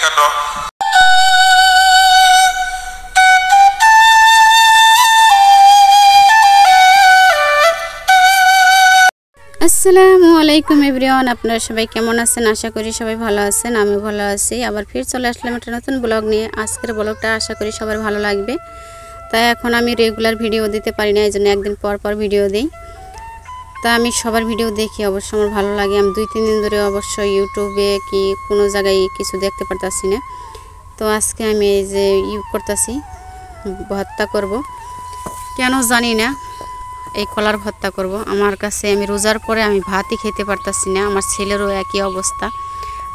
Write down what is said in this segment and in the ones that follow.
কেন? আসসালামু আলাইকুম এভরিওয়ান, আপনারা সবাই কেমন আছেন? আশা করি সবাই ভালো আছেন। আমি ভালো আছি। আবার ফির চলে আসলাম একটা নতুন ব্লগ নিয়ে। আজকের ব্লগটা আশা করি সবার ভালো লাগবে। তাই এখন আমি রেগুলার ভিডিও দিতে পারি না, এই জন্য একদিন পর পর ভিডিও দিই। তা আমি সবার ভিডিও দেখি, অবশ্য আমার ভালো লাগে। আমি 2-3 দিন ধরে অবশ্য ইউটিউবে কি কোনো জায়গায় কিছু দেখতে পারতাছি না। তো আজকে আমি এই যে করতেছি, ভর্তা করব, কেন জানি না। এই কলার ভর্তা করব। আমার কাছে আমি রোজার পরে আমি ভাতই খেতে পারতাছি না। আমার ছেলেরও একই অবস্থা।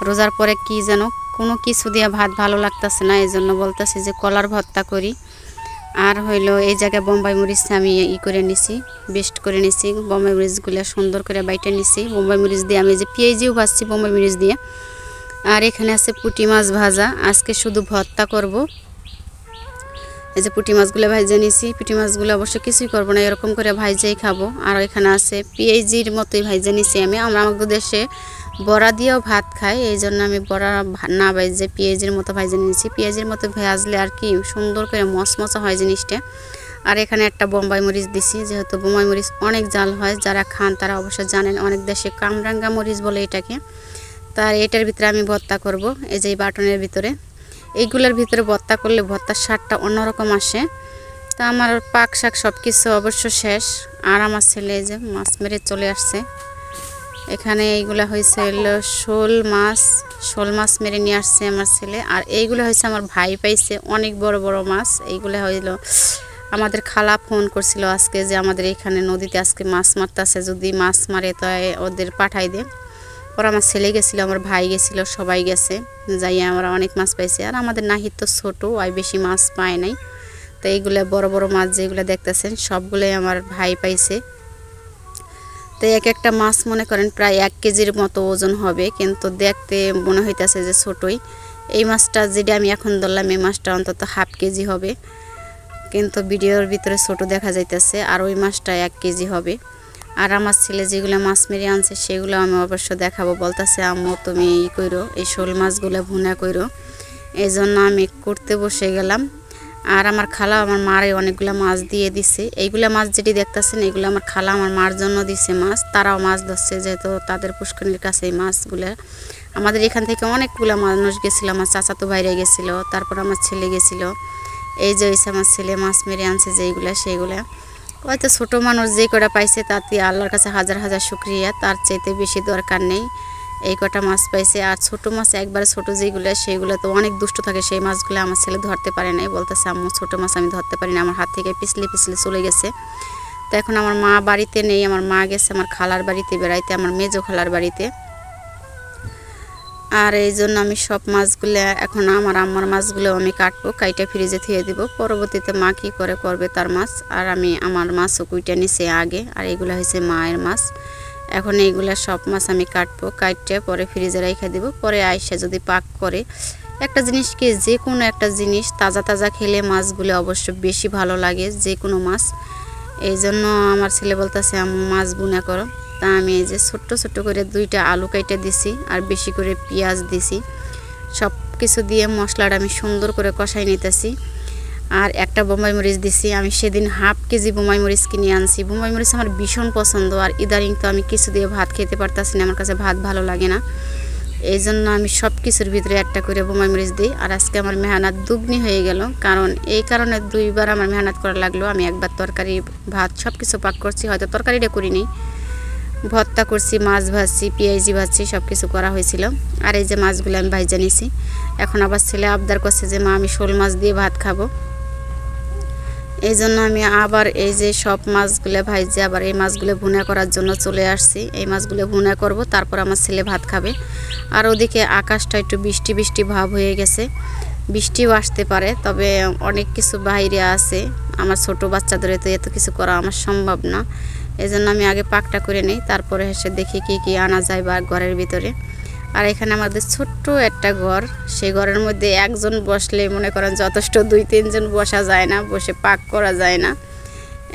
রোজার পরে কি যেন কোনো কিছু দিয়ে ভাত ভালো লাগতেছে না, এই জন্য বলতেছি যে কলার ভর্তা করি। আর হইলো এই জায়গায় বোম্বাই মরিচ আমি করে নিছি, বেস্ট করে নিছি। বোম্বাই মরিচগুলো সুন্দর করে বাইটে নিছি। বোম্বাই মরিচ দিয়ে আমি যে পেঁয়াজিও ভাজছি বোম্বাই মরিচ দিয়ে। আর এখানে আছে পুঁটি মাছ ভাজা। আজকে শুধু ভর্তা করব। এই যে পুঁটি মাছগুলো ভাইজে নিছি। পুঁটি মাছগুলো অবশ্য কিছুই করবো না, এরকম করে ভাইজেই খাবো। আর এখানে আছে পেঁয়াজির মতোই ভাইজে নিছি আমি। আমাদের দেশে বড়া দিয়েও ভাত খাই, এই জন্য আমি বড়া না ভাইজে পেঁয়াজির মতো ভাইজে নিয়েছি। পেঁয়াজির মতো ভাজলে আর কি সুন্দর করে মচমচা হয় জিনিসটা। আর এখানে একটা বোম্বাই মরিচ দিছি, যেহেতু বোম্বাই মরিচ অনেক জাল হয়, যারা খান তারা অবশ্য জানেন। অনেক দেশে কামরাঙ্গা মরিচ বলে এটাকে। তার এটার ভিতরে আমি ভর্তা করব। এই যে বাটনের ভিতরে এইগুলোর ভিতরে ভর্তা করলে ভর্তার স্বাদটা অন্যরকম আসে। তা আমার পাক শাক সব কিছু অবশ্য শেষ। আর আমার ছেলে যে মাছ মেরে চলে আসছে। এখানে এইগুলো হয়েছে শোল মাছ মেরে নিয়ে আসছে আমার ছেলে। আর এইগুলো হয়েছে আমার ভাই পাইছে অনেক বড় বড় মাছ। এইগুলো হইল আমাদের খালা ফোন করছিল আজকে যে আমাদের এখানে নদীতে আজকে মাছ মারতেছে, যদি মাছ মারে তো ওদের পাঠাই দে। ওরা আমার ছেলে গেছিলো, আমার ভাই গেছিলো, সবাই গেছে। যাইয়া আমরা অনেক মাছ পাইছি। আর আমাদের নাহিদ তো ছোটো, আর বেশি মাছ পায় নাই। তো এইগুলো বড় বড় মাছ যেগুলো দেখতেছেন সবগুলোই আমার ভাই পাইছে। তো এক একটা মাছ মনে করেন প্রায় 1 কেজির মতো ওজন হবে, কিন্তু দেখতে মনে হইতেছে যে ছোটোই। এই মাছটা যেটা আমি এখন ধরলাম এই মাছটা অন্তত 1/2 কেজি হবে, কিন্তু ভিডিওর ভিতরে ছোট দেখা যাইতেছে। আর ওই মাছটা 1 কেজি হবে। আর আমার ছেলে যেগুলো মাছ মেরে আনছে সেগুলো আমি অবশ্য দেখাবো। বলতেছে আম্মু তুমি কইরো, এই শোল মাছগুলো ভুনা কইরো। এই জন্য আমি করতে বসে গেলাম। আর আমার খালা আমার মারে অনেকগুলো মাছ দিয়ে দিছে। এইগুলো মাছ যেটি দেখতেছেন এগুলো আমার খালা আমার মার জন্য দিছে মাছ। তারাও মাছ ধরছে, যেহেতু তাদের পুষ্করিণীর কাছে এই মাছগুলো। আমাদের এখান থেকে অনেকগুলো মানুষ গেছিলো, আমার চাচাতো ভাইরা গেছিলো, তারপর আমার ছেলে গেছিলো। এই যে হয়েছে আমার ছেলে মাছ মেরে আনছে যেইগুলা সেইগুলা। হয়তো ছোটো মানুষ যে কটা পাইছে তাতে আল্লাহর কাছে হাজার হাজার শুকরিয়া, তার চাইতে বেশি দরকার নেই। এই কটা মাছ পাইছে। আর ছোটো মাছ একবারে ছোটো যেগুলো সেইগুলো তো অনেক দুষ্ট থাকে, সেই মাছগুলো আমার ছেলে ধরতে পারে নাই। বলতেছে আম্মু ছোটো মাছ আমি ধরতে পারি না, আমার হাত থেকে পিছলে পিছলে চলে গেছে। তো এখন আমার মা বাড়িতে নেই, আমার মা গেছে আমার খালার বাড়িতে বেড়াইতে, আমার মেজো খালার বাড়িতে। আর এই জন্য আমি সব মাছগুলো এখন আমার আম্মার মাছগুলো আমি কাটবো, কাইটা ফ্রিজে থুয়ে দিব। পরবর্তীতে মা কী করবে তার মাছ। আর আমি আমার মাছও কুইটা নিছি আগে। আর এগুলো হয়েছে মায়ের মাছ। এখন এইগুলা সব মাছ আমি কাটবো, কাটতে পরে ফ্রিজে রেখে দিব। পরে আইসা যদি পাক করে একটা জিনিস কি, যে কোনো একটা জিনিস তাজা তাজা খেলে মাছগুলো অবশ্য বেশি ভালো লাগে, যে কোনো মাছ। এই জন্য আমার ছেলে বলতেছে আম্মু মাছ বুনা করো। তা আমি এই যে ছোট্ট ছোট্ট করে 2টা আলু কেটে দিছি, আর বেশি করে পেঁয়াজ দিছি। সব কিছু দিয়ে মশলাটা আমি সুন্দর করে কষাই নিতেছি। আর একটা বোম্বাই মরিচ দিছি। আমি সেদিন 1/2 কেজি বোম্বাই মরিচ কিনে আনছি। বোম্বাই মরিচ আমার ভীষণ পছন্দ। আর ইদারিং তো আমি কিছু দিয়ে ভাত খেতে পারতাছি না, আমার কাছে ভাত ভালো লাগে না। এই জন্য আমি সব কিছুর ভিতরে একটা করে বোম্বাই মরিচ দিই। আর আজকে আমার মেহনত দুগুনি হয়ে গেল, কারণ এই কারণে 2বার আমার মেহনত করা লাগলো। আমি একবার তরকারি ভাত সব কিছু পাক করছি, হয়তো তরকারিটা করিনি, ভর্তা করছি, মাছ ভাজছি, পেঁয়াজি ভাজছি, সব কিছু করা হয়েছিল। আর এই যে মাছগুলো আমি ভাইজা নিছি। এখন আবার ছেলে আবদার করছে যে মা আমি শোল মাছ দিয়ে ভাত খাবো। এই জন্য আমি আবার এই যে সব মাছগুলো ভাইজে আবার এই মাছগুলো ভুনা করার জন্য চলে আসছি। এই মাছগুলো ভুনা করব, তারপর আমার ছেলে ভাত খাবে। আর ওদিকে আকাশটা একটু বৃষ্টি বৃষ্টি ভাব হয়ে গেছে, বৃষ্টিও আসতে পারে। তবে অনেক কিছু বাইরে আছে, আমার ছোট বাচ্চাদের তো এত কিছু করা আমার সম্ভব না। এই জন্য আমি আগে পাকটা করে নিই, তারপরে এসে দেখি কি কি আনা যায় বা ঘরের ভিতরে। আর এখানে আমাদের ছোট্ট একটা ঘর, সেই ঘরের মধ্যে একজন বসলে মনে করেন যথেষ্ট, 2-3 জন বসা যায় না, বসে পাক করা যায় না।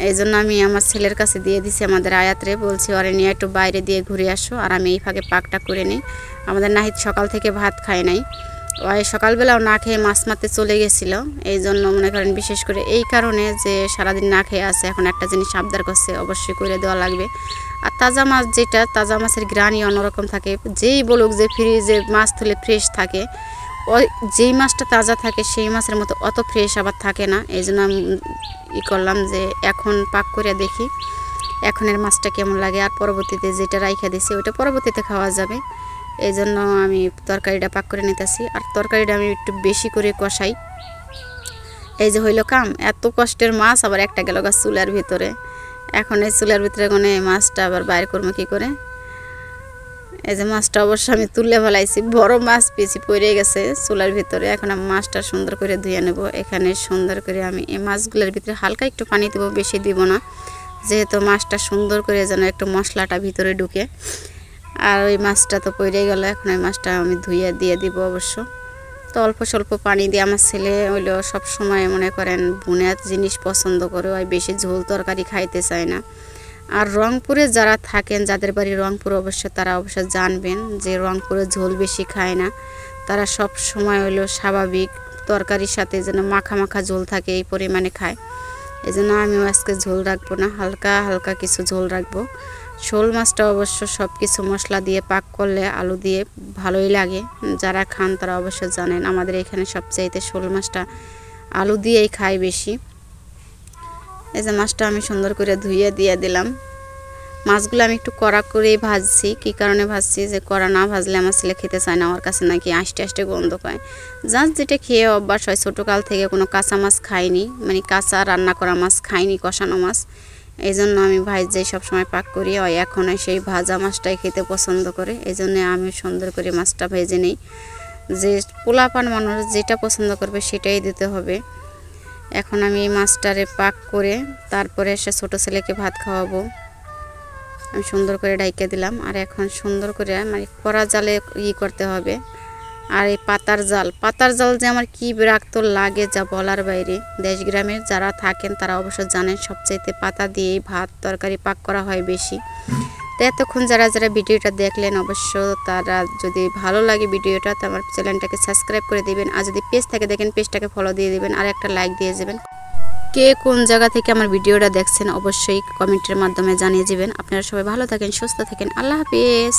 এই জন্য আমি আমার ছেলের কাছে দিয়ে দিছি আমাদের আয়াতরে, বলছি ওরে নিয়ে একটু বাইরে দিয়ে ঘুরে আসো, আর আমি এই ফাঁকে পাকটা করে নিই। আমাদের নাহিদ সকাল থেকে ভাত খায় নাই, ওই সকালবেলাও না খেয়ে মাছ মারতে চলে গেছিল, এই জন্য মনে করেন বিশেষ করে এই কারণে যে সারাদিন না খেয়ে আছে, এখন একটা জিনিস আবদার করছে অবশ্যই করে দেওয়া লাগবে। আর তাজা মাছ যেটা, তাজা মাছের গ্রানই অন্যরকম থাকে। যেই বলুক যে ফ্রিজে মাছ তুলে ফ্রেশ থাকে, ওই যেই মাছটা তাজা থাকে সেই মাছের মতো অত ফ্রেশ আবার থাকে না। এই জন্য আমি করলাম যে এখন পাক করে দেখি এখনের মাছটা কেমন লাগে, আর পরবর্তীতে যেটা রাইখা দিছি ওইটা পরবর্তীতে খাওয়া যাবে। এই জন্য আমি তরকারিটা পাক করে নিতেছি। আর তরকারিটা আমি একটু বেশি করে কষাই। এই যে হইল কাম, এত কষ্টের মাছ আবার একটা গেল গা চুলার ভিতরে। এখন এই চুলার ভিতরে কোনে মাছটা আবার বাইর করবো কী করে। এই যে মাছটা অবশ্য আমি তুলে ফেলাইছি, বড় মাছ পিছি পড়ে গেছে চুলার ভিতরে। এখন আমি মাছটা সুন্দর করে ধুয়ে নেব। এখানে সুন্দর করে আমি এই মাছগুলোর ভিতরে হালকা একটু পানি দেবো, বেশি দিব না, যেহেতু মাছটা সুন্দর করে যেন একটু মশলাটা ভিতরে ঢুকে। আর ওই মাছটা তো পড়ে গেল, এখন ওই মাছটা আমি ধুয়ে দিয়ে দিব অবশ্য। তো অল্প স্বল্প পানি দিয়ে, আমার ছেলে হইলো সবসময় মনে করেন ভুনা জিনিস পছন্দ করে, ওই বেশি ঝোল তরকারি খাইতে চায় না। আর রংপুরে যারা থাকেন, যাদের বাড়ি রংপুর, অবশ্য তারা অবশ্য জানবেন যে রংপুরে ঝোল বেশি খায় না। তারা সব সময় হইলো স্বাভাবিক তরকারির সাথে যেন মাখা মাখা ঝোল থাকে এই পরিমাণে খায়। এই জন্য আমিও আজকে ঝোল রাখবো না, হালকা হালকা কিছু ঝোল রাখবো। শোল মাছটা অবশ্য সব কিছু মশলা দিয়ে পাক করলে আলু দিয়ে ভালোই লাগে। যারা খান তারা অবশ্য জানেন, আমাদের এখানে সবচাইতে শোল মাছটা আলু দিয়েই খায় বেশি। এই যে মাছটা আমি সুন্দর করে ধুয়ে দিয়ে দিলাম। মাছগুলো আমি একটু কড়া করেই ভাজছি। কী কারণে ভাজছি, যে কড়া না ভাজলে আমার ছেলে খেতে চায় না, আমার কাছে নাকি আষ্টে আষ্টে গন্ধ পায়। যার যেটা খেয়ে অভ্যাস হয়, ছোটোকাল থেকে কোনো কাঁচা মাছ খাইনি, মানে কাঁচা রান্না করা মাছ খাইনি, কষানো মাছ। এই জন্য আমি ভাজে সবসময় পাক করি, ওই এখন সেই ভাজা মাছটাই খেতে পছন্দ করে। এই জন্যে আমি সুন্দর করে মাছটা ভেজে নিই। যে পোলাপান মানুষ যেটা পছন্দ করবে সেটাই দিতে হবে। এখন আমি মাছটারে পাক করে তারপরে এসে ছোটো ছেলেকে ভাত খাওয়াবো। আমি সুন্দর করে ডাইকে দিলাম। আর এখন সুন্দর করে মানে কড়া জালে করতে হবে। আর এই পাতার জাল যে আমার কী বিরক্ত লাগে যা বলার বাইরে। দেশ গ্রামের যারা থাকেন তারা অবশ্য জানেন, সবচাইতে পাতা দিয়েই ভাত তরকারি পাক করা হয় বেশি। তো এতক্ষণ যারা যারা ভিডিওটা দেখলেন, অবশ্য তারা যদি ভালো লাগে ভিডিওটা, তো আমার চ্যানেলটাকে সাবস্ক্রাইব করে দিবেন। আর যদি পেজ থেকে দেখেন, পেজটাকে ফলো দিয়ে দিবেন, আর একটা লাইক দিয়ে যাবেন। কে কোন জায়গা থেকে আমার ভিডিওটা দেখছেন অবশ্যই কমেন্টের মাধ্যমে জানিয়ে যাবেন। আপনারা সবাই ভালো থাকেন, সুস্থ থাকেন। আল্লাহ হাফেজ।